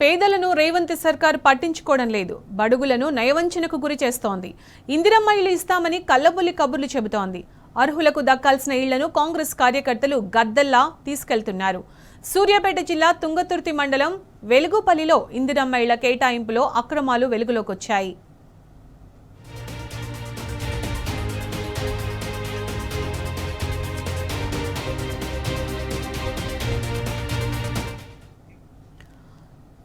పేదలను రేవంత్ సర్కార్ పట్టించుకోవడం లేదు. బడుగులను నయవంచనకు గురి చేస్తోంది. ఇందిరమ్మ ఇళ్లు ఇస్తామని కల్లబొల్లి కబుర్లు చెబుతోంది. అర్హులకు దక్కాల్సిన ఇళ్లను కాంగ్రెస్ కార్యకర్తలు గద్దల్లా తీసుకెళ్తున్నారు. సూర్యాపేట జిల్లా తుంగతుర్తి మండలం వెలుగుపల్లిలో ఇందిరమ్మ ఇళ్ల కేటాయింపులో అక్రమాలు వెలుగులోకొచ్చాయి.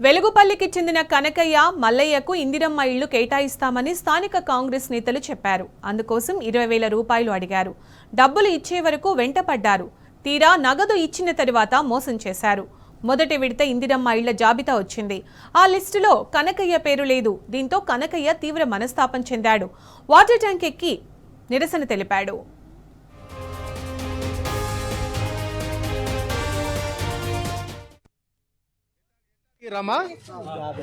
వెలుగుపల్లికి చెందిన కనకయ్య, మల్లయ్యకు ఇందిరమ్మ ఇళ్లు కేటాయిస్తామని స్థానిక కాంగ్రెస్ నేతలు చెప్పారు. అందుకోసం 20,000 రూపాయలు అడిగారు. డబ్బులు ఇచ్చే వరకు వెంటపడ్డారు. తీరా నగదు ఇచ్చిన తరువాత మోసం చేశారు. మొదటి విడత ఇందిరమ్మ ఇళ్ల జాబితా వచ్చింది. ఆ లిస్టులో కనకయ్య పేరు లేదు. దీంతో కనకయ్య తీవ్ర మనస్తాపం చెందాడు. వాటర్ ట్యాంక్ ఎక్కి నిరసన తెలిపాడు. రమా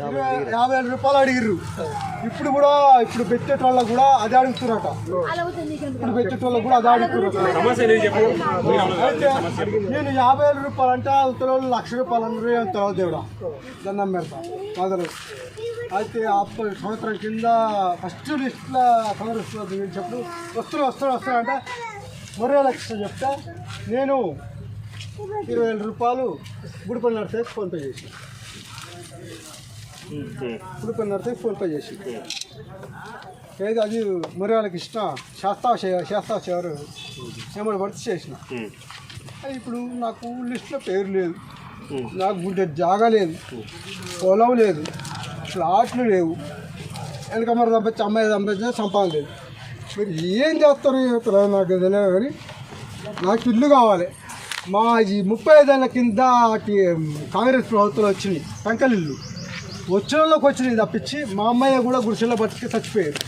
50,000 రూపాయలు అడిగిర్రు. ఇప్పుడు పెట్టేటోళ్ళకు కూడా అదే అడుగుతున్నారట. ఇప్పుడు పెట్టేటోళ్ళకు కూడా అదే అడుగుతున్నారు. అయితే నేను 50,000 రూపాయలు అంటే ఉత్తరాలు 1,00,000 రూపాయలు అన్నారు. దేవుడా దండం పెడతా మొదలు. అయితే అప్పుడు సంవత్సరం కింద ఫస్ట్ లిస్ట్లో కాంగ్రెస్ చెప్పు వస్తున్నా అంటే మరో 1,00,000 చెప్తే నేను 20,000 రూపాయలు గుడిపల్లి నడితే ఫోన్పే చేసి ఫోన్పే చేసి ఏది అది మరి వాళ్ళకి ఇష్టం శాస్త్రావరు ఏమన్నా వర్క్ చేసిన. ఇప్పుడు నాకు లిస్టులో పేరు లేదు, నాకు గుండె జాగా లేదు, పొలం లేదు, ఫ్లాట్లు లేవు, వెనక మరి సంపాదించి అమ్మాయి సంపాదించిన సంపాదన లేదు. మీరు ఏం చేస్తారో నాకు తెలియదు. కానీ నాకు ఇల్లు కావాలి. మా ఈ 35 ఏళ్ళ కింద కాంగ్రెస్ ప్రభుత్వంలో వచ్చినాయి టంకలిల్లు. వచ్చిన వాళ్ళకి వచ్చినాయి తప్పించి మా అమ్మాయి కూడా గుడిసెల్లో బతికి చచ్చిపోయారు.